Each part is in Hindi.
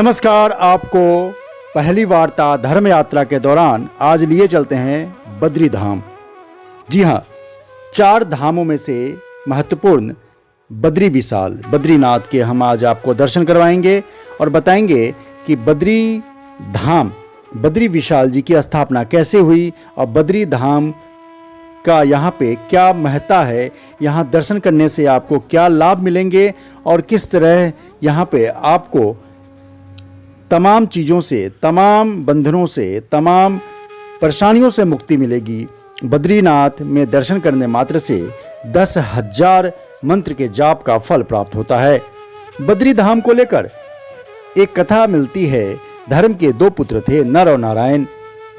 नमस्कार। आपको पहली वार्ता धर्म यात्रा के दौरान आज लिए चलते हैं बद्री धाम। जी हाँ, 4 धामों में से महत्वपूर्ण बद्री विशाल बद्रीनाथ के हम आज आपको दर्शन करवाएंगे और बताएंगे कि बद्री धाम बद्री विशाल जी की स्थापना कैसे हुई और बद्री धाम का यहाँ पे क्या महत्ता है, यहाँ दर्शन करने से आपको क्या लाभ मिलेंगे और किस तरह यहाँ पे आपको तमाम चीज़ों से, तमाम बंधनों से, तमाम परेशानियों से मुक्ति मिलेगी। बद्रीनाथ में दर्शन करने मात्र से 10,000 मंत्र के जाप का फल प्राप्त होता है। बद्री धाम को लेकर एक कथा मिलती है। धर्म के 2 पुत्र थे, नर और नारायण।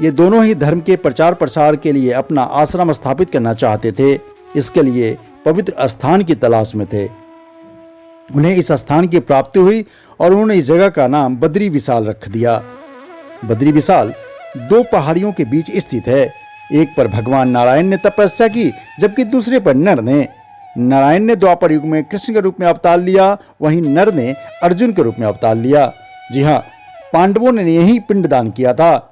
ये दोनों ही धर्म के प्रचार प्रसार के लिए अपना आश्रम स्थापित करना चाहते थे। इसके लिए पवित्र स्थान की तलाश में थे। उन्हें इस स्थान की प्राप्ति हुई और उन्होंने इस जगह का नाम बद्री विशाल रख दिया। बद्री विशाल 2 पहाड़ियों के बीच स्थित है। एक पर भगवान नारायण ने तपस्या की, जबकि दूसरे पर नर ने। नारायण ने द्वापर युग में कृष्ण के रूप में अवतार लिया, वहीं नर ने अर्जुन के रूप में अवतार लिया। जी हाँ, पांडवों ने यही पिंडदान किया था।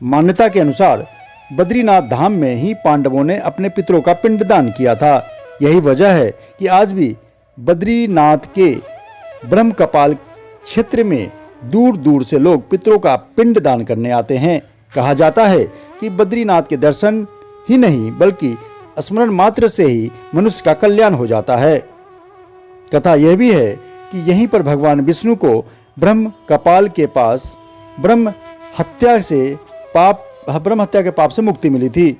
मान्यता के अनुसार बद्रीनाथ धाम में ही पांडवों ने अपने पितरों का पिंडदान किया था। यही वजह है कि आज भी बद्रीनाथ के ब्रह्म कपाल क्षेत्र में दूर दूर से लोग पितरों का पिंड दान करने आते हैं। कहा जाता है कि बद्रीनाथ के दर्शन ही नहीं बल्कि स्मरण मात्र से ही मनुष्य का कल्याण हो जाता है। कथा यह भी है कि यहीं पर भगवान विष्णु को ब्रह्म कपाल के पास ब्रह्म हत्या के पाप से मुक्ति मिली थी।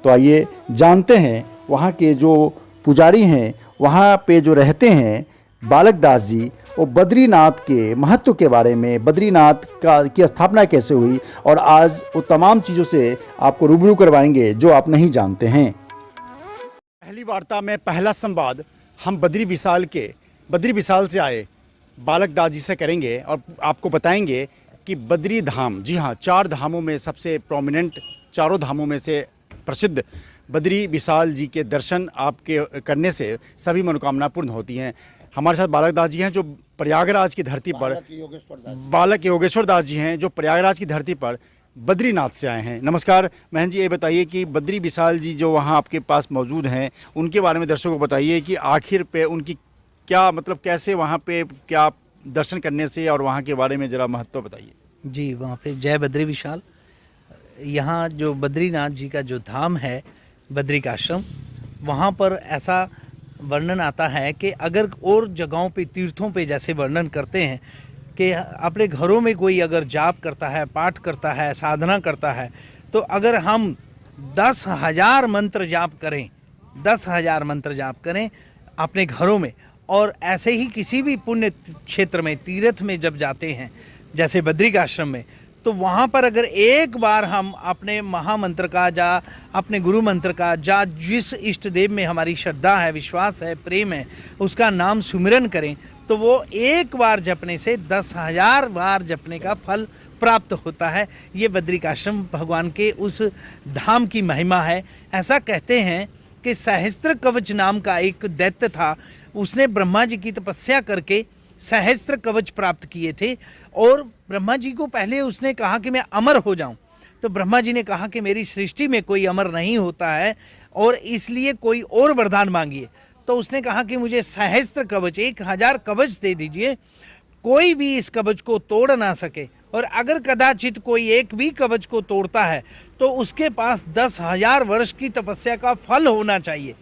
तो आइए जानते हैं वहाँ के जो पुजारी हैं, वहाँ पे जो रहते हैं बालक दास जी, वो बद्रीनाथ के महत्व के बारे में, बद्रीनाथ की स्थापना कैसे हुई और आज वो तमाम चीज़ों से आपको रूबरू करवाएंगे जो आप नहीं जानते हैं। पहली वार्ता में पहला संवाद हम बद्री विशाल से आए बालक दास जी से करेंगे और आपको बताएंगे कि बद्री धाम, जी हाँ, 4 धामों में सबसे प्रोमिनेंट, चारों धामों में से प्रसिद्ध बद्री विशाल जी के दर्शन आपके करने से सभी मनोकामना पूर्ण होती हैं। हमारे साथ बालक दास जी हैं जो प्रयागराज की धरती पर, बालक योगेश्वर दास जी हैं जो प्रयागराज की धरती पर बद्रीनाथ से आए हैं। नमस्कार महन जी, ये बताइए कि बद्री विशाल जी जो वहाँ आपके पास मौजूद हैं उनके बारे में दर्शकों को बताइए कि आखिर पे उनकी क्या मतलब, कैसे वहाँ पे क्या दर्शन करने से, और वहाँ के बारे में ज़रा महत्व बताइए। जी, वहाँ पे जय बद्री विशाल। यहाँ जो बद्रीनाथ जी का जो धाम है, बद्री का आश्रम, वहाँ पर ऐसा वर्णन आता है कि अगर और जगहों पे, तीर्थों पे जैसे वर्णन करते हैं कि अपने घरों में कोई अगर जाप करता है, पाठ करता है, साधना करता है, तो अगर हम 10,000 मंत्र जाप करें, 10,000 मंत्र जाप करें अपने घरों में, और ऐसे ही किसी भी पुण्य क्षेत्र में, तीर्थ में जब जाते हैं जैसे बद्री का आश्रम में, तो वहाँ पर अगर एक बार हम अपने महामंत्र का, जा अपने गुरु मंत्र का, जा जिस इष्ट देव में हमारी श्रद्धा है, विश्वास है, प्रेम है, उसका नाम सुमिरन करें, तो वो एक बार जपने से 10,000 बार जपने का फल प्राप्त होता है। ये बद्री का आश्रम भगवान के उस धाम की महिमा है। ऐसा कहते हैं कि सहस्त्र कवच नाम का एक दैत्य था, उसने ब्रह्मा जी की तपस्या करके सहस्त्र कवच प्राप्त किए थे, और ब्रह्मा जी को पहले उसने कहा कि मैं अमर हो जाऊं, तो ब्रह्मा जी ने कहा कि मेरी सृष्टि में कोई अमर नहीं होता है और इसलिए कोई और वरदान मांगिए। तो उसने कहा कि मुझे सहस्त्र कवच, 1,000 कवच दे दीजिए, कोई भी इस कवच को तोड़ ना सके, और अगर कदाचित कोई एक भी कवच को तोड़ता है तो उसके पास 10,000 वर्ष की तपस्या का फल होना चाहिए।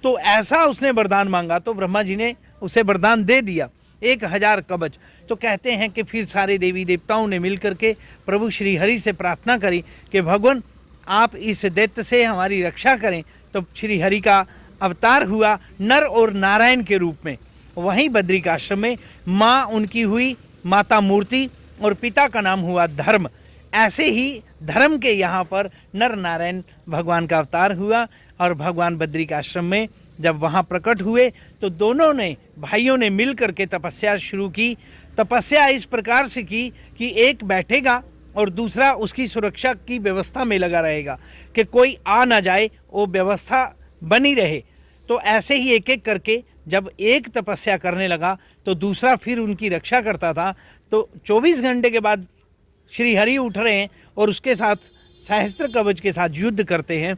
तो ऐसा उसने वरदान मांगा, तो ब्रह्मा जी ने उसे वरदान दे दिया, 1,000 कवच। तो कहते हैं कि फिर सारे देवी देवताओं ने मिलकर के प्रभु श्री हरि से प्रार्थना करी कि भगवान आप इस दैत्य से हमारी रक्षा करें। तो श्री हरि का अवतार हुआ नर और नारायण के रूप में। वहीं बद्री का आश्रम में माँ उनकी हुई माता मूर्ति और पिता का नाम हुआ धर्म। ऐसे ही धर्म के यहाँ पर नर नारायण भगवान का अवतार हुआ, और भगवान बद्री का आश्रम में जब वहाँ प्रकट हुए तो दोनों ने, भाइयों ने मिल कर के तपस्या शुरू की। तपस्या इस प्रकार से की कि एक बैठेगा और दूसरा उसकी सुरक्षा की व्यवस्था में लगा रहेगा कि कोई आ ना जाए, वो व्यवस्था बनी रहे। तो ऐसे ही एक एक करके जब एक तपस्या करने लगा तो दूसरा फिर उनकी रक्षा करता था। तो 24 घंटे के बाद श्री हरि उठ रहे हैं और उसके साथ सहस्त्र कवच के साथ युद्ध करते हैं।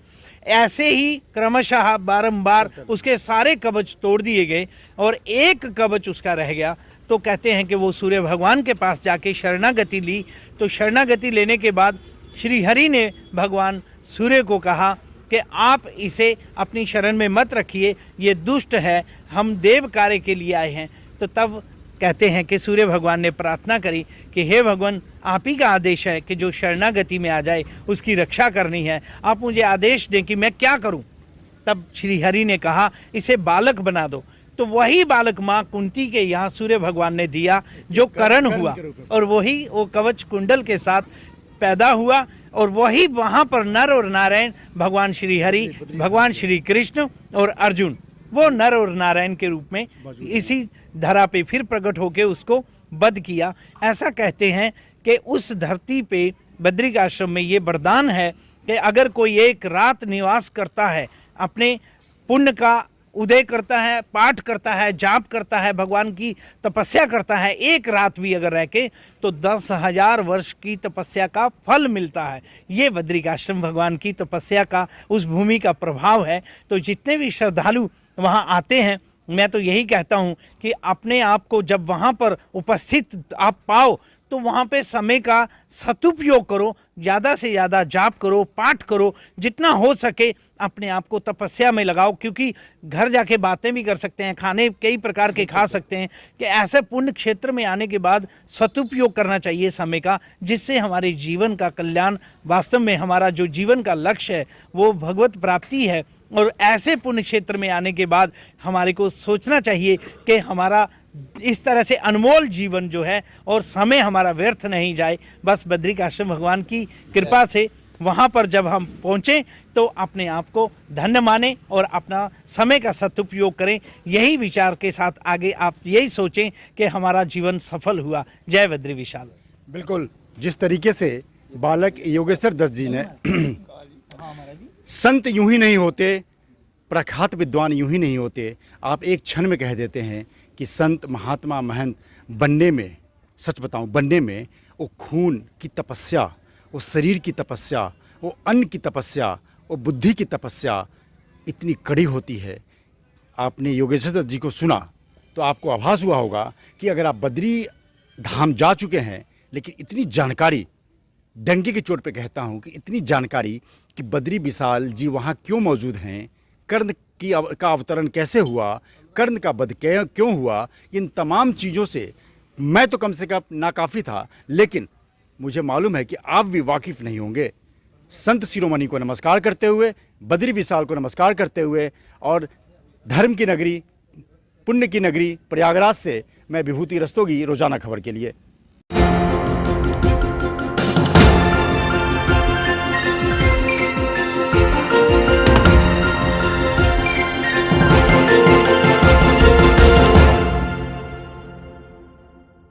ऐसे ही क्रमशः बारंबार उसके सारे कवच तोड़ दिए गए और एक कवच उसका रह गया। तो कहते हैं कि वो सूर्य भगवान के पास जाके शरणागति ली। तो शरणागति लेने के बाद श्री हरि ने भगवान सूर्य को कहा कि आप इसे अपनी शरण में मत रखिए, ये दुष्ट है, हम देव कार्य के लिए आए हैं। तो तब कहते हैं कि सूर्य भगवान ने प्रार्थना करी कि हे भगवान, आप ही का आदेश है कि जो शरणागति में आ जाए उसकी रक्षा करनी है, आप मुझे आदेश दें कि मैं क्या करूं। तब श्री हरि ने कहा इसे बालक बना दो। तो वही बालक माँ कुंती के यहाँ सूर्य भगवान ने दिया जो करण हुआ, और वही वो कवच कुंडल के साथ पैदा हुआ। और वही वहाँ पर नर और नारायण, भगवान श्री हरि, भगवान श्री कृष्ण और अर्जुन, वो नर और नारायण के रूप में इसी धरा पे फिर प्रकट होकर उसको वध किया। ऐसा कहते हैं कि उस धरती पे बद्रिक आश्रम में ये वरदान है कि अगर कोई एक रात निवास करता है, अपने पुण्य का उदय करता है, पाठ करता है, जाप करता है, भगवान की तपस्या करता है, एक रात भी अगर रह के, तो 10,000 वर्ष की तपस्या का फल मिलता है। ये बद्रिक आश्रम भगवान की तपस्या का, उस भूमि का प्रभाव है। तो जितने भी श्रद्धालु वहाँ आते हैं, मैं तो यही कहता हूँ कि अपने आप को जब वहाँ पर उपस्थित आप पाओ तो वहाँ पे समय का सदुपयोग करो, ज़्यादा से ज़्यादा जाप करो, पाठ करो, जितना हो सके अपने आप को तपस्या में लगाओ। क्योंकि घर जाके बातें भी कर सकते हैं, खाने कई प्रकार के खा सकते हैं, कि ऐसे पुण्य क्षेत्र में आने के बाद सदुपयोग करना चाहिए समय का, जिससे हमारे जीवन का कल्याण, वास्तव में हमारा जो जीवन का लक्ष्य है वो भगवत प्राप्ति है। और ऐसे पुण्य क्षेत्र में आने के बाद हमारे को सोचना चाहिए कि हमारा इस तरह से अनमोल जीवन जो है और समय हमारा व्यर्थ नहीं जाए। बस बद्रिक आश्रम भगवान की कृपा से वहाँ पर जब हम पहुँचें तो अपने आप को धन्य माने और अपना समय का सदुपयोग करें। यही विचार के साथ आगे आप यही सोचें कि हमारा जीवन सफल हुआ। जय बद्री विशाल। बिल्कुल, जिस तरीके से बालक योगेश्वर दत्त जी ने संत यूं ही नहीं होते, प्रख्यात विद्वान यूं ही नहीं होते, आप एक क्षण में कह देते हैं कि संत महात्मा महंत बनने में, सच बताऊं, बनने में वो खून की तपस्या, वो शरीर की तपस्या, वो अन्न की तपस्या, वो बुद्धि की तपस्या इतनी कड़ी होती है। आपने योगेश्वर दत्त जी को सुना तो आपको आभास हुआ होगा कि अगर आप बद्री धाम जा चुके हैं, लेकिन इतनी जानकारी, डंके की चोट पे कहता हूँ कि इतनी जानकारी कि बद्री विशाल जी वहाँ क्यों मौजूद हैं, कर्ण का अवतरण कैसे हुआ, कर्ण का वध क्यों हुआ, इन तमाम चीज़ों से मैं तो कम से कम नाकाफ़ी था, लेकिन मुझे मालूम है कि आप भी वाकिफ़ नहीं होंगे। संत शिरोमणि को नमस्कार करते हुए, बद्री विशाल को नमस्कार करते हुए, और धर्म की नगरी, पुण्य की नगरी प्रयागराज से मैं विभूति रस्तोगी, रोजाना खबर के लिए।